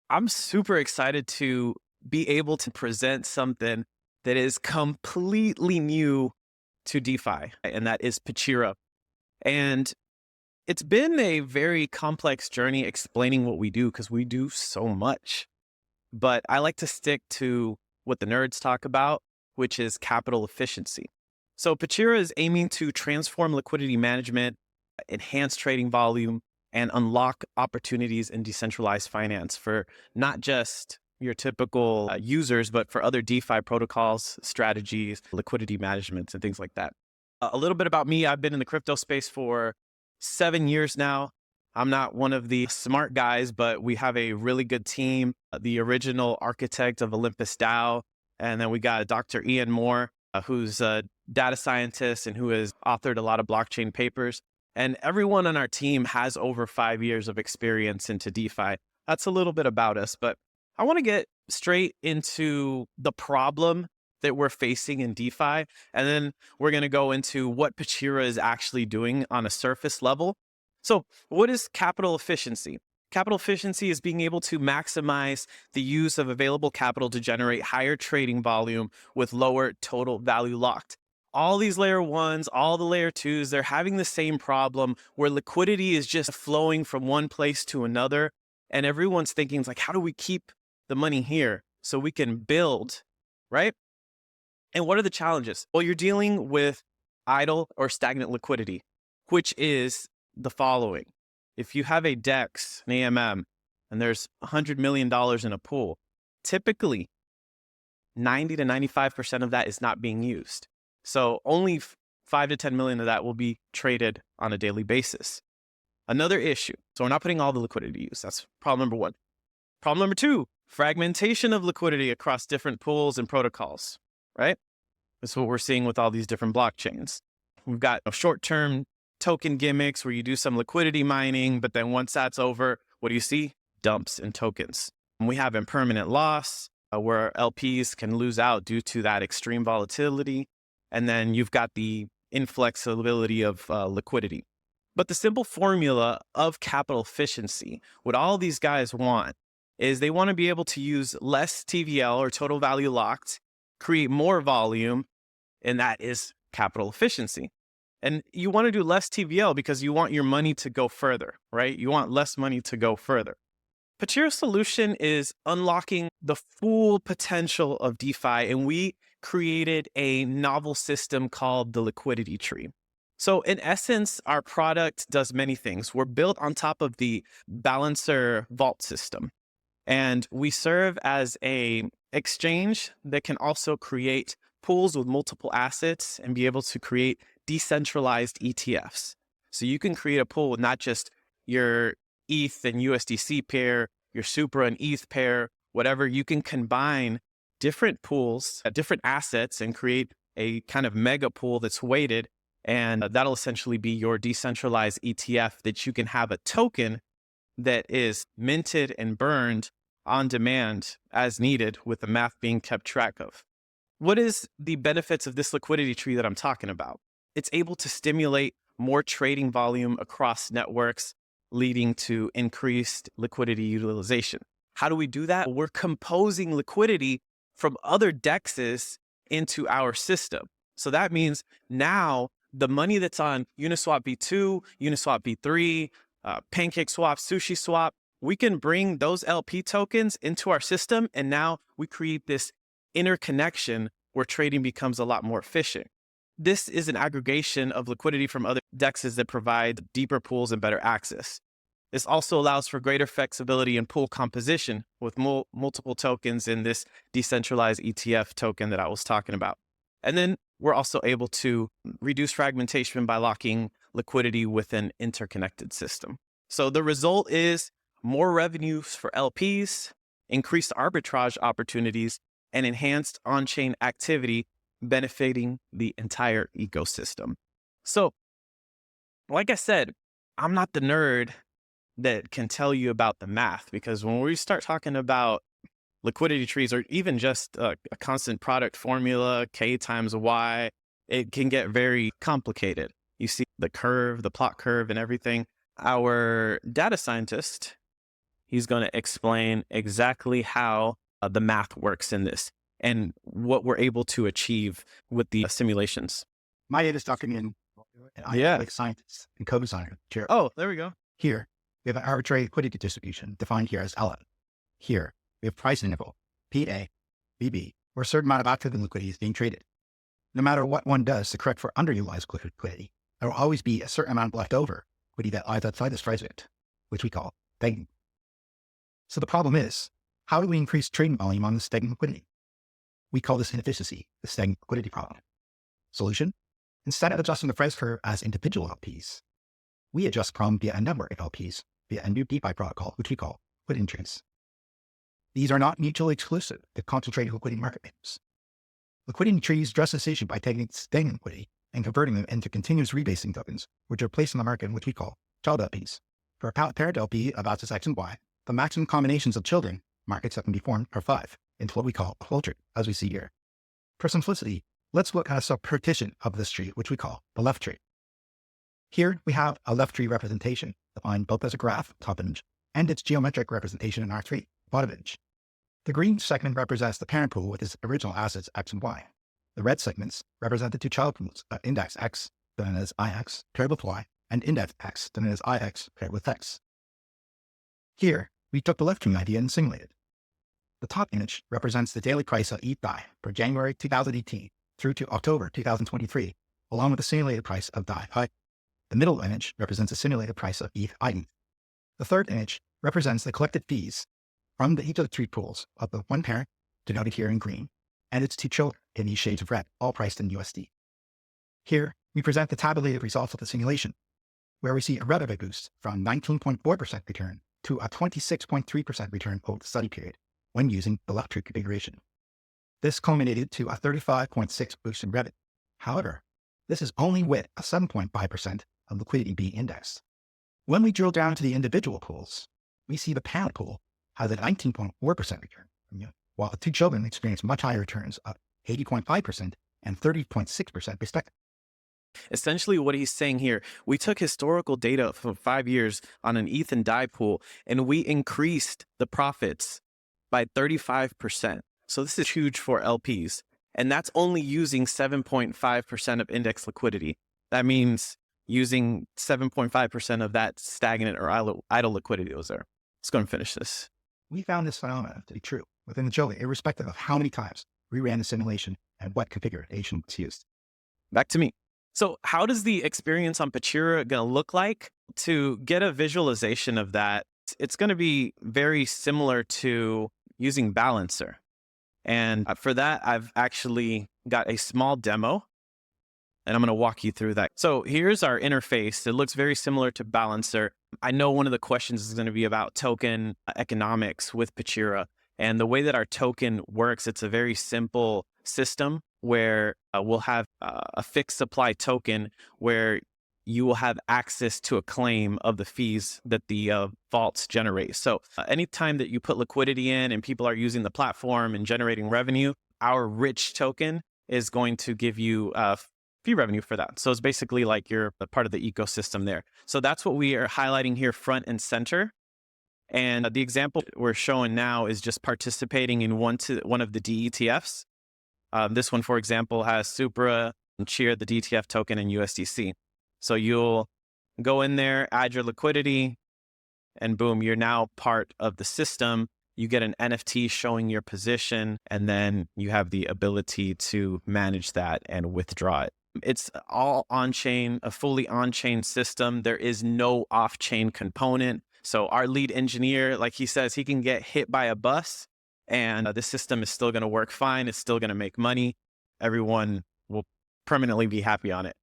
I'm super excited to be able to present something that is completely new to DeFi, and that is Pachira. And it's been a very complex journey explaining what we do because we do so much. But I like to stick to what the nerds talk about, which is capital efficiency. So Pachira is aiming to transform liquidity management, enhance trading volume, and unlock opportunities in decentralized finance for not just your typical users, but for other DeFi protocols, strategies, liquidity management, and things like that. A little bit about me. I've been in the crypto space for 7 years now. I'm not one of the smart guys, but we have a really good team. The original architect of Olympus DAO, and then we got Dr. Ian Moore, who's a data scientist and who has authored a lot of blockchain papers. And everyone on our team has over 5 years of experience into DeFi. That's a little bit about us, but I want to get straight into the problem that we're facing in DeFi. And then we're going to go into what Pachira is actually doing on a surface level. So what is capital efficiency? Capital efficiency is being able to maximize the use of available capital to generate higher trading volume with lower total value locked. All these layer ones, all the layer twos, they're having the same problem where liquidity is just flowing from one place to another. And everyone's thinking, it's like, how do we keep the money here so we can build, right? And what are the challenges? Well, you're dealing with idle or stagnant liquidity, which is the following. If you have a DEX, an AMM, and there's $100 million in a pool, typically 90 to 95% of that is not being used. So only 5 to 10 million of that will be traded on a daily basis. Another issue. So we're not putting all the liquidity to use. That's problem number one. Problem number two, fragmentation of liquidity across different pools and protocols, right? That's what we're seeing with all these different blockchains. We've got short-term token gimmicks where you do some liquidity mining, but then once that's over, what do you see? Dumps in tokens. And we have impermanent loss where LPs can lose out due to that extreme volatility. And then you've got the inflexibility of liquidity. But the simple formula of capital efficiency, what all these guys want is they want to be able to use less TVL or total value locked, create more volume, and that is capital efficiency. And you want to do less TVL because you want your money to go further, right? You want less money to go further. Pachira's solution is unlocking the full potential of DeFi, and we created a novel system called the liquidity tree. So in essence, our product does many things. We're built on top of the balancer vault system, and we serve as a exchange that can also create pools with multiple assets and be able to create decentralized ETFs. So you can create a pool with not just your ETH and USDC pair, your Supra and ETH pair, whatever. You can combine different pools, different assets, and create a kind of mega pool that's weighted. And that'll essentially be your decentralized ETF that you can have a token that is minted and burned on demand as needed, with the math being kept track of. What is the benefits of this liquidity tree that I'm talking about? It's able to stimulate more trading volume across networks, leading to increased liquidity utilization. How do we do that? We're composing liquidity from other DEXs into our system. So that means now the money that's on Uniswap v2, Uniswap v3, PancakeSwap, SushiSwap, we can bring those LP tokens into our system, and now we create this interconnection where trading becomes a lot more efficient. This is an aggregation of liquidity from other DEXs that provide deeper pools and better access. This also allows for greater flexibility in pool composition with multiple tokens in this decentralized ETF token that I was talking about. And then we're also able to reduce fragmentation by locking liquidity with an interconnected system. So the result is more revenues for LPs, increased arbitrage opportunities, and enhanced on-chain activity benefiting the entire ecosystem. So, like I said, I'm not the nerd that can tell you about the math, because when we start talking about liquidity trees or even just a constant product formula, K times Y, it can get very complicated. You see the curve, the plot curve and everything. Our data scientist He's going to explain exactly how the math works in this and what we're able to achieve with the simulations. My name is Dr. Nguyen, and I am a scientist and co-designer here. Oh, there we go. Here, we have an arbitrary liquidity distribution defined here as Ln. Here, we have price interval, PA, BB, where a certain amount of active liquidity is being traded. No matter what one does to correct for underutilized liquidity, there will always be a certain amount left over liquidity that lies outside this price band, which we call stagnant. So the problem is, how do we increase trading volume on the stagnant liquidity? We call this inefficiency the stagnant liquidity problem. Solution? Instead of adjusting the price curve as individual LPs, we adjust problem via a number of LPs via a new DeFi protocol, which we call liquidity trees. These are not mutually exclusive to concentrated liquidity market makers. Liquidity trees address this issue by taking stagnant liquidity and converting them into continuous rebasing tokens, which are placed in the market, which we call child LPs. For a parent LP of axis X and Y, the maximum combinations of children markets that can be formed are 5 into what we call a flow tree, as we see here. For simplicity, let's look at a subpartition of this tree, which we call the left tree. Here we have a left tree representation defined both as a graph, top image, and its geometric representation in R3, bottom image. The green segment represents the parent pool with its original assets X and Y. The red segments represent the two child pools, index X, known as IX, paired with Y, and index X, known as IX, paired with X. Here, we took the left tree idea and simulated. The top image represents the daily price of ETH DAI for January 2018 through to October 2023, along with the simulated price of DAI. The middle image represents the simulated price of ETH IETH. The third image represents the collected fees from each of the three pools of the one parent, denoted here in green, and its two children in these shades of red, all priced in USD. Here, we present the tabulated results of the simulation, where we see a relative boost from 19.4% return to a 26.3% return over the study period when using the left tree configuration. This culminated to a 35.6% boost in revenue. However, this is only with a 7.5% of liquidity being indexed. When we drill down to the individual pools, we see the parent pool has a 19.4% return, while the two children experience much higher returns of 80.5% and 30.6% respectively. Essentially what he's saying here, we took historical data from 5 years on an ETH and DAI pool, and we increased the profits by 35%. So this is huge for LPs. And that's only using 7.5% of index liquidity. That means using 7.5% of that stagnant or idle liquidity that was there. Let's go and finish this. We found this phenomenon to be true within the Jolie, irrespective of how many times we ran the simulation and what configuration was used. Back to me. So how does the experience on Pachira going to look like? To get a visualization of that, it's going to be very similar to using Balancer. And for that, I've actually got a small demo, and I'm going to walk you through that. So here's our interface. It looks very similar to Balancer. I know one of the questions is going to be about token economics with Pachira. And the way that our token works, it's a very simple system where we'll have a fixed supply token where you will have access to a claim of the fees that the vaults generate. So anytime that you put liquidity in and people are using the platform and generating revenue, our rich token is going to give you fee revenue for that. So it's basically like you're a part of the ecosystem there. So that's what we are highlighting here front and center. And the example we're showing now is just participating in one of the DETFs. This one, for example, has Supra, Pachira, the DTF token, and USDC. So you'll go in there, add your liquidity, and boom, you're now part of the system. You get an NFT showing your position, and then you have the ability to manage that and withdraw it. It's all on-chain, a fully on-chain system. There is no off-chain component. So our lead engineer, like he says, he can get hit by a bus, and the system is still going to work fine. It's still going to make money. Everyone will permanently be happy on it.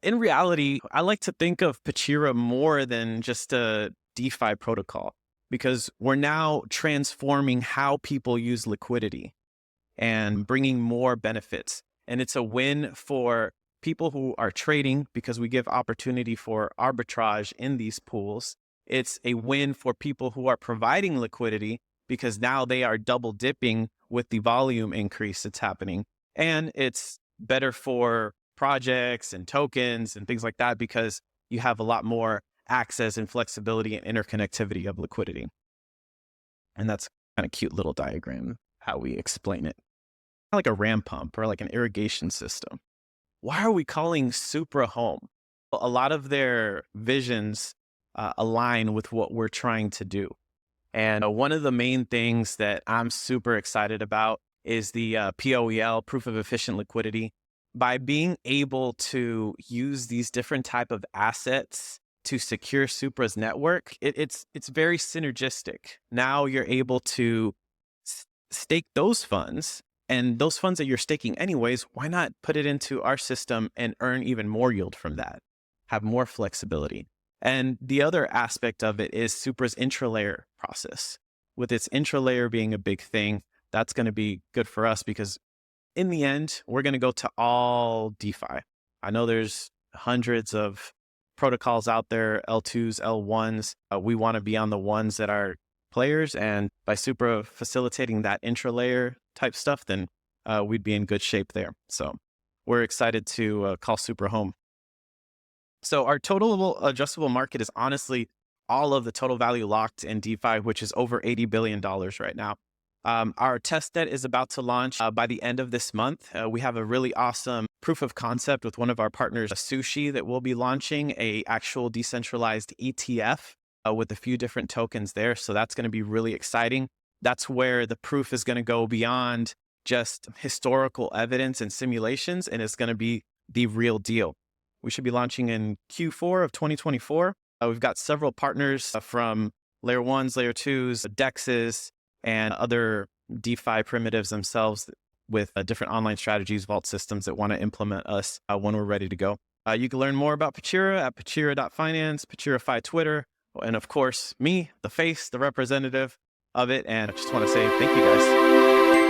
In reality, I like to think of Pachira more than just a DeFi protocol, because we're now transforming how people use liquidity and bringing more benefits. And it's a win for people who are trading because we give opportunity for arbitrage in these pools. It's a win for people who are providing liquidity because now they are double dipping with the volume increase that's happening. And it's better for projects and tokens and things like that because you have a lot more access and flexibility and interconnectivity of liquidity. And that's kind of cute little diagram, how we explain it. Like a ram pump or like an irrigation system. Why are we calling Supra home? A lot of their visions align with what we're trying to do. And one of the main things that I'm super excited about is the POEL, proof of efficient liquidity. By being able to use these different type of assets to secure Supra's network, it's very synergistic. Now you're able to stake those funds, and those funds that you're staking anyways, why not put it into our system and earn even more yield from that, have more flexibility? And the other aspect of it is Supra's intralayer process. With its intralayer being a big thing, that's going to be good for us because in the end, we're going to go to all DeFi. I know there's hundreds of protocols out there, L2s, L1s. We want to be on the ones that are players. And by Supra facilitating that intralayer type stuff, then we'd be in good shape there. So we're excited to call Supra home. So our total addressable market is honestly all of the total value locked in DeFi, which is over $80 billion right now. Our testnet is about to launch by the end of this month. We have a really awesome proof of concept with one of our partners, Sushi, that will be launching a actual decentralized ETF with a few different tokens there. So that's going to be really exciting. That's where the proof is going to go beyond just historical evidence and simulations, and it's going to be the real deal. We should be launching in Q4 of 2024. We've got several partners from layer 1s, layer 2s, DEXs, and other DeFi primitives themselves with different online strategies, vault systems that want to implement us when we're ready to go. You can learn more about Pachira at pachira.finance, Pachira Twitter, and of course, me, the face, the representative of it. And I just want to say thank you guys.